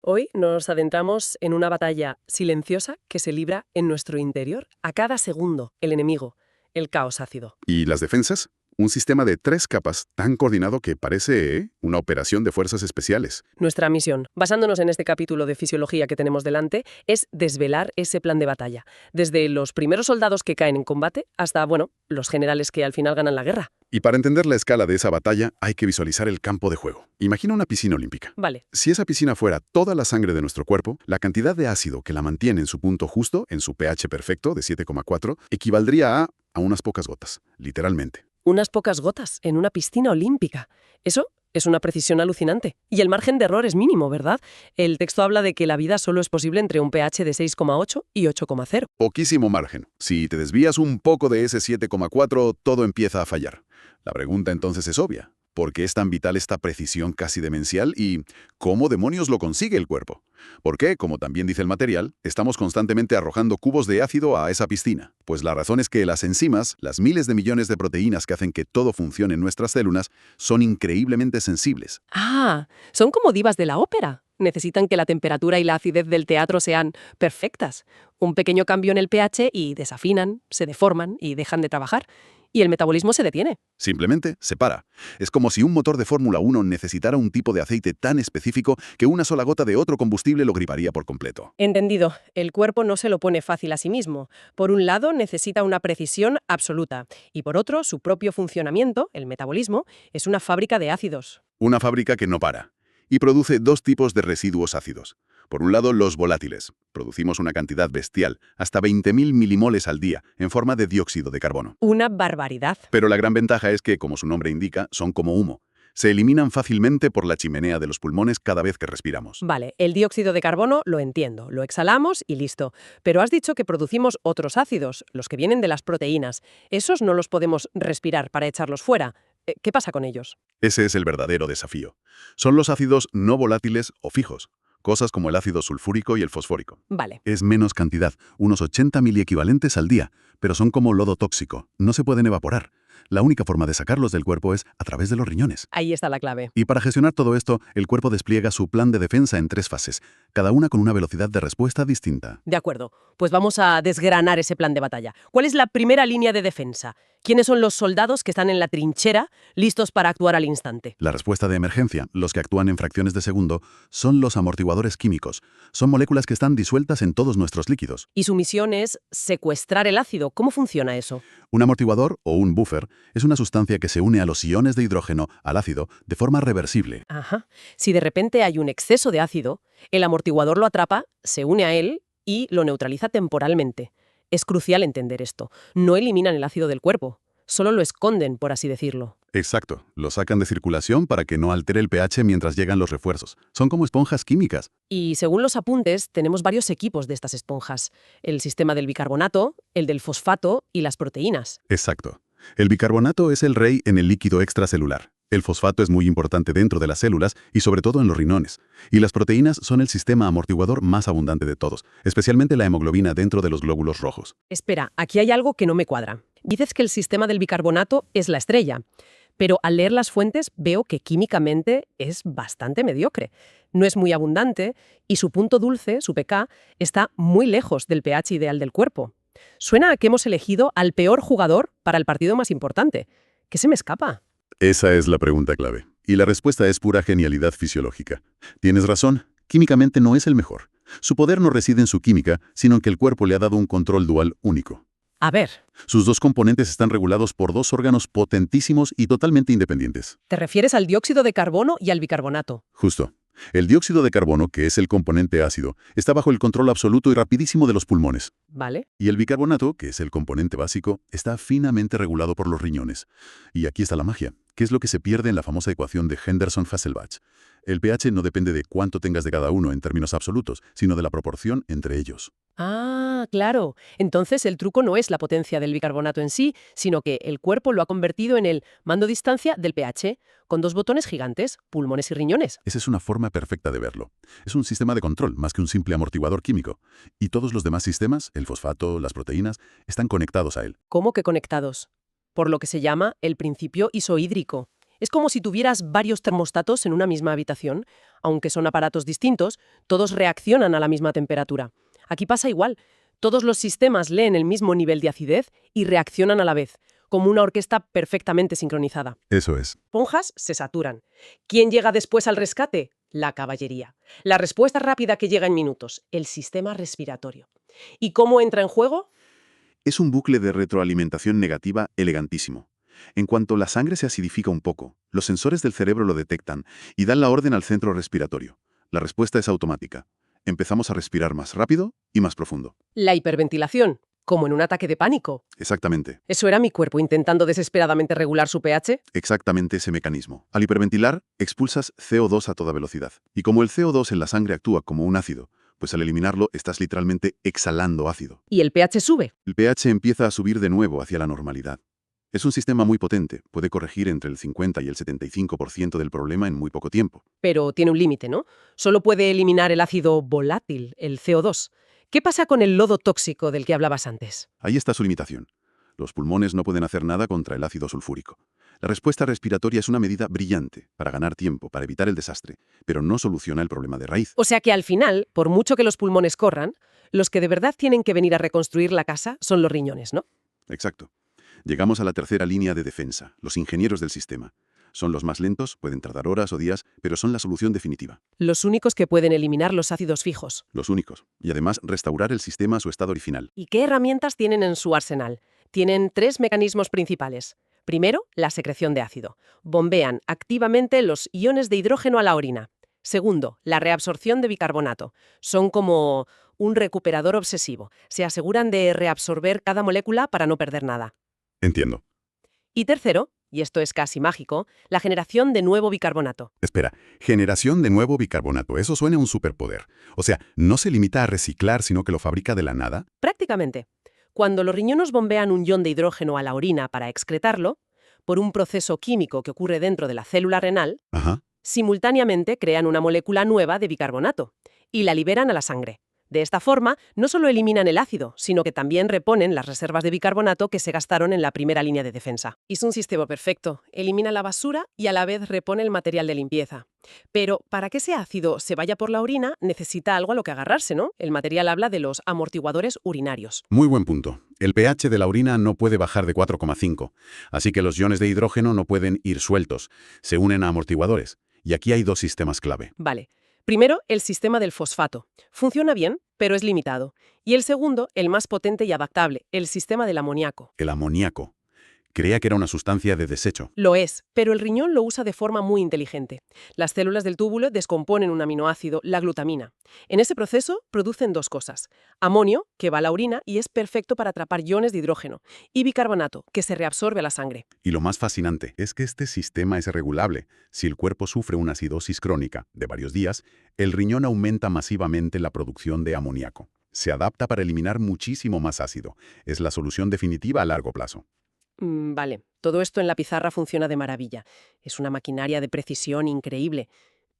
Hoy nos adentramos en una batalla silenciosa que se libra en nuestro interior. A cada segundo, el enemigo, el caos ácido. ¿Y las defensas? Un sistema de 3 capas tan coordinado que parece una operación de fuerzas especiales. Nuestra misión, basándonos en este capítulo de fisiología que tenemos delante, es desvelar ese plan de batalla. Desde los primeros soldados que caen en combate hasta, los generales que al final ganan la guerra. Y para entender la escala de esa batalla, hay que visualizar el campo de juego. Imagina una piscina olímpica. Vale. Si esa piscina fuera toda la sangre de nuestro cuerpo, la cantidad de ácido que la mantiene en su punto justo, en su pH perfecto de 7,4, equivaldría a unas pocas gotas, literalmente. Unas pocas gotas en una piscina olímpica. Eso es una precisión alucinante. Y el margen de error es mínimo, ¿verdad? El texto habla de que la vida solo es posible entre un pH de 6,8 y 8,0. Poquísimo margen. Si te desvías un poco de ese 7,4, todo empieza a fallar. La pregunta entonces es obvia. ¿Por qué es tan vital esta precisión casi demencial y cómo demonios lo consigue el cuerpo? ¿Por qué, como también dice el material, estamos constantemente arrojando cubos de ácido a esa piscina? Pues la razón es que las enzimas, las miles de millones de proteínas que hacen que todo funcione en nuestras células, son increíblemente sensibles. Ah, son como divas de la ópera. Necesitan que la temperatura y la acidez del teatro sean perfectas. Un pequeño cambio en el pH y desafinan, se deforman y dejan de trabajar. Y el metabolismo se detiene. Simplemente se para. Es como si un motor de Fórmula 1 necesitara un tipo de aceite tan específico que una sola gota de otro combustible lo griparía por completo. Entendido. El cuerpo no se lo pone fácil a sí mismo. Por un lado, necesita una precisión absoluta. Y por otro, su propio funcionamiento, el metabolismo, es una fábrica de ácidos. Una fábrica que no para. Y produce 2 tipos de residuos ácidos. Por un lado, los volátiles. Producimos una cantidad bestial, hasta 20.000 milimoles al día, en forma de dióxido de carbono. Una barbaridad. Pero la gran ventaja es que, como su nombre indica, son como humo. Se eliminan fácilmente por la chimenea de los pulmones cada vez que respiramos. Vale, el dióxido de carbono lo entiendo, lo exhalamos y listo. Pero has dicho que producimos otros ácidos, los que vienen de las proteínas. Esos no los podemos respirar para echarlos fuera. ¿Qué pasa con ellos? Ese es el verdadero desafío. Son los ácidos no volátiles o fijos, cosas como el ácido sulfúrico y el fosfórico. Vale. Es menos cantidad, unos 80 miliequivalentes al día, pero son como lodo tóxico, no se pueden evaporar. La única forma de sacarlos del cuerpo es a través de los riñones. Ahí está la clave. Y para gestionar todo esto, el cuerpo despliega su plan de defensa en 3 fases, cada una con una velocidad de respuesta distinta. De acuerdo, pues vamos a desgranar ese plan de batalla. ¿Cuál es la primera línea de defensa? ¿Quiénes son los soldados que están en la trinchera, listos para actuar al instante? La respuesta de emergencia, los que actúan en fracciones de segundo, son los amortiguadores químicos. Son moléculas que están disueltas en todos nuestros líquidos. Y su misión es secuestrar el ácido. ¿Cómo funciona eso? Un amortiguador, o un buffer, es una sustancia que se une a los iones de hidrógeno, al ácido, de forma reversible. Ajá. Si de repente hay un exceso de ácido, el amortiguador lo atrapa, se une a él y lo neutraliza temporalmente. Es crucial entender esto. No eliminan el ácido del cuerpo, solo lo esconden, por así decirlo. Exacto, lo sacan de circulación para que no altere el pH mientras llegan los refuerzos. Son como esponjas químicas. Y según los apuntes, tenemos varios equipos de estas esponjas. El sistema del bicarbonato, el del fosfato y las proteínas. Exacto. El bicarbonato es el rey en el líquido extracelular. El fosfato es muy importante dentro de las células y sobre todo en los riñones. Y las proteínas son el sistema amortiguador más abundante de todos, especialmente la hemoglobina dentro de los glóbulos rojos. Espera, aquí hay algo que no me cuadra. Dices que el sistema del bicarbonato es la estrella, pero al leer las fuentes veo que químicamente es bastante mediocre. No es muy abundante y su punto dulce, su pK, está muy lejos del pH ideal del cuerpo. Suena a que hemos elegido al peor jugador para el partido más importante. ¿Qué se me escapa? Esa es la pregunta clave. Y la respuesta es pura genialidad fisiológica. Tienes razón, químicamente no es el mejor. Su poder no reside en su química, sino en que el cuerpo le ha dado un control dual único. A ver, Sus 2 componentes están regulados por 2 órganos potentísimos y totalmente independientes. ¿te refieres al dióxido de carbono y al bicarbonato? Justo. El dióxido de carbono, que es el componente ácido, está bajo el control absoluto y rapidísimo de los pulmones. ¿Vale? Y el bicarbonato, que es el componente básico, está finamente regulado por los riñones. Y aquí está la magia. ¿Qué es lo que se pierde en la famosa ecuación de Henderson-Hasselbalch? El pH no depende de cuánto tengas de cada uno en términos absolutos, sino de la proporción entre ellos. Ah, claro. Entonces el truco no es la potencia del bicarbonato en sí, sino que el cuerpo lo ha convertido en el mando distancia del pH, con 2 botones gigantes, pulmones y riñones. Esa es una forma perfecta de verlo. Es un sistema de control, más que un simple amortiguador químico. Y todos los demás sistemas, el fosfato, las proteínas, están conectados a él. ¿Cómo que conectados? Por lo que se llama el principio isohídrico. Es como si tuvieras varios termostatos en una misma habitación. Aunque son aparatos distintos, todos reaccionan a la misma temperatura. Aquí pasa igual. Todos los sistemas leen el mismo nivel de acidez y reaccionan a la vez, como una orquesta perfectamente sincronizada. Eso es. Esponjas se saturan. ¿Quién llega después al rescate? La caballería. La respuesta rápida que llega en minutos, el sistema respiratorio. ¿Y cómo entra en juego? Es un bucle de retroalimentación negativa elegantísimo. En cuanto la sangre se acidifica un poco, los sensores del cerebro lo detectan y dan la orden al centro respiratorio. La respuesta es automática. Empezamos a respirar más rápido y más profundo. La hiperventilación, como en un ataque de pánico. Exactamente. ¿Eso era mi cuerpo intentando desesperadamente regular su pH? Exactamente ese mecanismo. Al hiperventilar, expulsas CO2 a toda velocidad. Y como el CO2 en la sangre actúa como un ácido, pues al eliminarlo estás literalmente exhalando ácido. Y el pH sube. El pH empieza a subir de nuevo hacia la normalidad. Es un sistema muy potente, puede corregir entre el 50 y el 75% del problema en muy poco tiempo. Pero tiene un límite, ¿no? Solo puede eliminar el ácido volátil, el CO2. ¿Qué pasa con el lodo tóxico del que hablabas antes? Ahí está su limitación. Los pulmones no pueden hacer nada contra el ácido sulfúrico. La respuesta respiratoria es una medida brillante para ganar tiempo, para evitar el desastre, pero no soluciona el problema de raíz. O sea que al final, por mucho que los pulmones corran, los que de verdad tienen que venir a reconstruir la casa son los riñones, ¿no? Exacto. Llegamos a la tercera línea de defensa, los ingenieros del sistema. Son los más lentos, pueden tardar horas o días, pero son la solución definitiva. Los únicos que pueden eliminar los ácidos fijos. Los únicos. Y además restaurar el sistema a su estado original. ¿Y qué herramientas tienen en su arsenal? Tienen 3 mecanismos principales. Primero, la secreción de ácido. Bombean activamente los iones de hidrógeno a la orina. Segundo, la reabsorción de bicarbonato. Son como un recuperador obsesivo. Se aseguran de reabsorber cada molécula para no perder nada. Entiendo. Y tercero, y esto es casi mágico, la generación de nuevo bicarbonato. Espera, generación de nuevo bicarbonato, eso suena a un superpoder. O sea, no se limita a reciclar, sino que lo fabrica de la nada. Prácticamente. Cuando los riñones bombean un ion de hidrógeno a la orina para excretarlo, por un proceso químico que ocurre dentro de la célula renal, Ajá. simultáneamente crean una molécula nueva de bicarbonato y la liberan a la sangre. De esta forma, no solo eliminan el ácido, sino que también reponen las reservas de bicarbonato que se gastaron en la primera línea de defensa. Es un sistema perfecto. Elimina la basura y a la vez repone el material de limpieza. Pero para que ese ácido se vaya por la orina, necesita algo a lo que agarrarse, ¿no? El material habla de los amortiguadores urinarios. Muy buen punto. El pH de la orina no puede bajar de 4,5, así que los iones de hidrógeno no pueden ir sueltos, se unen a amortiguadores. Y aquí hay 2 sistemas clave. Vale. Primero, el sistema del fosfato. Funciona bien, pero es limitado. Y el segundo, el más potente y adaptable, el sistema del amoníaco. El amoníaco. Creía que era una sustancia de desecho. Lo es, pero el riñón lo usa de forma muy inteligente. Las células del túbulo descomponen un aminoácido, la glutamina. En ese proceso producen 2 cosas. Amonio, que va a la orina y es perfecto para atrapar iones de hidrógeno, y bicarbonato, que se reabsorbe a la sangre. Y lo más fascinante es que este sistema es regulable. Si el cuerpo sufre una acidosis crónica de varios días, el riñón aumenta masivamente la producción de amoníaco. Se adapta para eliminar muchísimo más ácido. Es la solución definitiva a largo plazo. Vale, todo esto en la pizarra funciona de maravilla. Es una maquinaria de precisión increíble.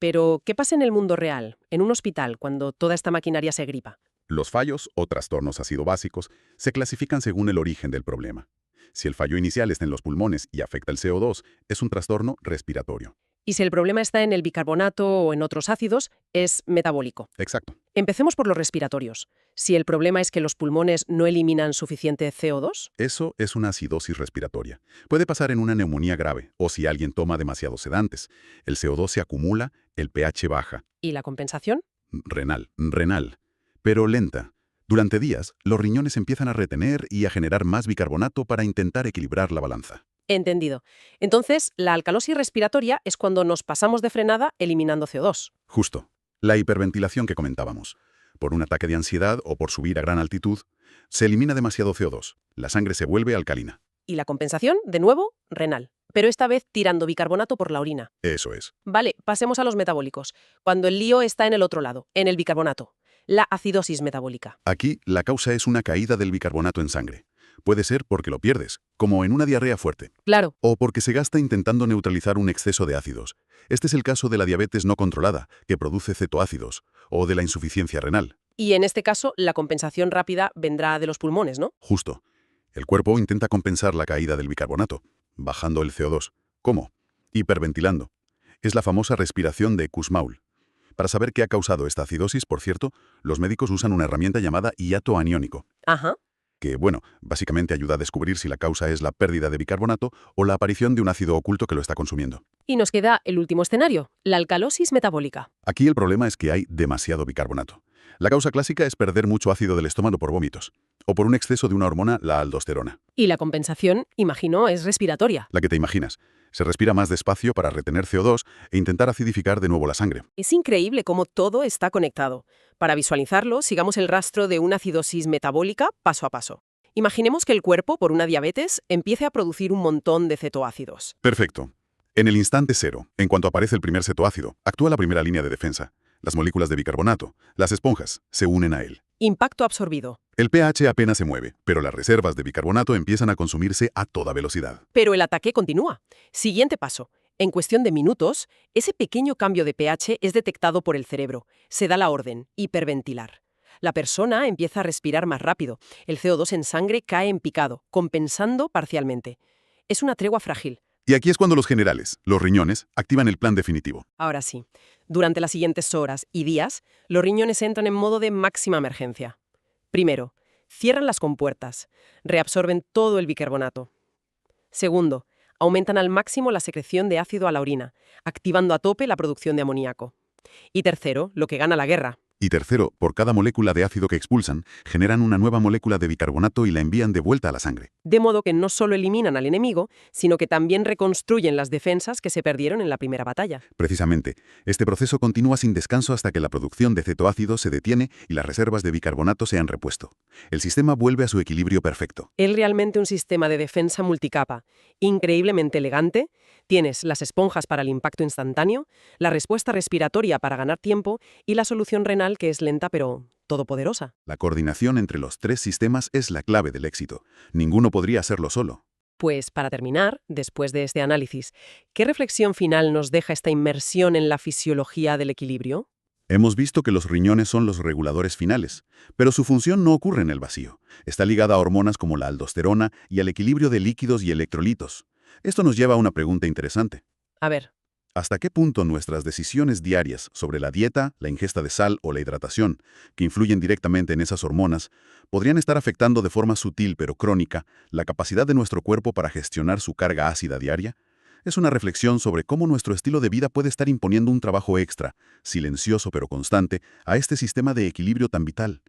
Pero, ¿qué pasa en el mundo real, en un hospital, cuando toda esta maquinaria se gripa? Los fallos o trastornos ácido-básicos se clasifican según el origen del problema. Si el fallo inicial está en los pulmones y afecta el CO2, es un trastorno respiratorio. Y si el problema está en el bicarbonato o en otros ácidos, es metabólico. Exacto. Empecemos por los respiratorios. Si el problema es que los pulmones no eliminan suficiente CO2, Eso es una acidosis respiratoria. Puede pasar en una neumonía grave o si alguien toma demasiados sedantes. El CO2 se acumula, el pH baja. ¿y la compensación? Renal. Pero lenta. Durante días, los riñones empiezan a retener y a generar más bicarbonato para intentar equilibrar la balanza. Entendido. Entonces, la alcalosis respiratoria es cuando nos pasamos de frenada eliminando CO2. Justo. La hiperventilación que comentábamos. Por un ataque de ansiedad o por subir a gran altitud, se elimina demasiado CO2. La sangre se vuelve alcalina. Y la compensación, de nuevo, renal. Pero esta vez tirando bicarbonato por la orina. Eso es. Vale, pasemos a los metabólicos. Cuando el lío está en el otro lado, en el bicarbonato. La acidosis metabólica. Aquí, la causa es una caída del bicarbonato en sangre. Puede ser porque lo pierdes, como en una diarrea fuerte, Claro. o porque se gasta intentando neutralizar un exceso de ácidos. Este es el caso de la diabetes no controlada, que produce cetoácidos, o de la insuficiencia renal. Y en este caso, la compensación rápida vendrá de los pulmones, ¿no? Justo. El cuerpo intenta compensar la caída del bicarbonato, bajando el CO2. ¿Cómo? hiperventilando. Es la famosa respiración de Kussmaul. Para saber qué ha causado esta acidosis, por cierto, los médicos usan una herramienta llamada hiato aniónico, Ajá. que, bueno, básicamente ayuda a descubrir si la causa es la pérdida de bicarbonato o la aparición de un ácido oculto que lo está consumiendo. Y nos queda el último escenario, la alcalosis metabólica. Aquí el problema es que hay demasiado bicarbonato. La causa clásica es perder mucho ácido del estómago por vómitos, o por un exceso de una hormona, la aldosterona. Y la compensación, imagino, es respiratoria. La que te imaginas. Se respira más despacio para retener CO2 e intentar acidificar de nuevo la sangre. Es increíble cómo todo está conectado. Para visualizarlo, sigamos el rastro de una acidosis metabólica paso a paso. Imaginemos que el cuerpo, por una diabetes, empiece a producir un montón de cetoácidos. Perfecto. En el instante cero, en cuanto aparece el primer cetoácido, actúa la primera línea de defensa. Las moléculas de bicarbonato, las esponjas, se unen a él. Impacto absorbido. El pH apenas se mueve, pero las reservas de bicarbonato empiezan a consumirse a toda velocidad. Pero el ataque continúa. Siguiente paso. En cuestión de minutos, ese pequeño cambio de pH es detectado por el cerebro. Se da la orden, hiperventilar. La persona empieza a respirar más rápido. El CO2 en sangre cae en picado, compensando parcialmente. Es una tregua frágil. Y aquí es cuando los generales, los riñones, activan el plan definitivo. Ahora sí, durante las siguientes horas y días, los riñones entran en modo de máxima emergencia. Primero, cierran las compuertas, reabsorben todo el bicarbonato. Segundo, aumentan al máximo la secreción de ácido a la orina, activando a tope la producción de amoníaco. Y tercero, lo que gana la guerra. Y tercero, por cada molécula de ácido que expulsan, generan una nueva molécula de bicarbonato y la envían de vuelta a la sangre. De modo que no solo eliminan al enemigo, sino que también reconstruyen las defensas que se perdieron en la primera batalla. Precisamente, este proceso continúa sin descanso hasta que la producción de cetoácido se detiene y las reservas de bicarbonato se han repuesto. El sistema vuelve a su equilibrio perfecto. Es realmente un sistema de defensa multicapa, increíblemente elegante. Tienes las esponjas para el impacto instantáneo, la respuesta respiratoria para ganar tiempo y la solución renal que es lenta pero todopoderosa. La coordinación entre los tres sistemas es la clave del éxito. Ninguno podría hacerlo solo. Pues para terminar, después de este análisis, ¿qué reflexión final nos deja esta inmersión en la fisiología del equilibrio? Hemos visto que los riñones son los reguladores finales, pero su función no ocurre en el vacío. Está ligada a hormonas como la aldosterona y al equilibrio de líquidos y electrolitos. Esto nos lleva a una pregunta interesante. A ver, ¿Hasta qué punto nuestras decisiones diarias sobre la dieta, la ingesta de sal o la hidratación, que influyen directamente en esas hormonas, podrían estar afectando de forma sutil pero crónica la capacidad de nuestro cuerpo para gestionar su carga ácida diaria? Es una reflexión sobre cómo nuestro estilo de vida puede estar imponiendo un trabajo extra, silencioso pero constante, a este sistema de equilibrio tan vital.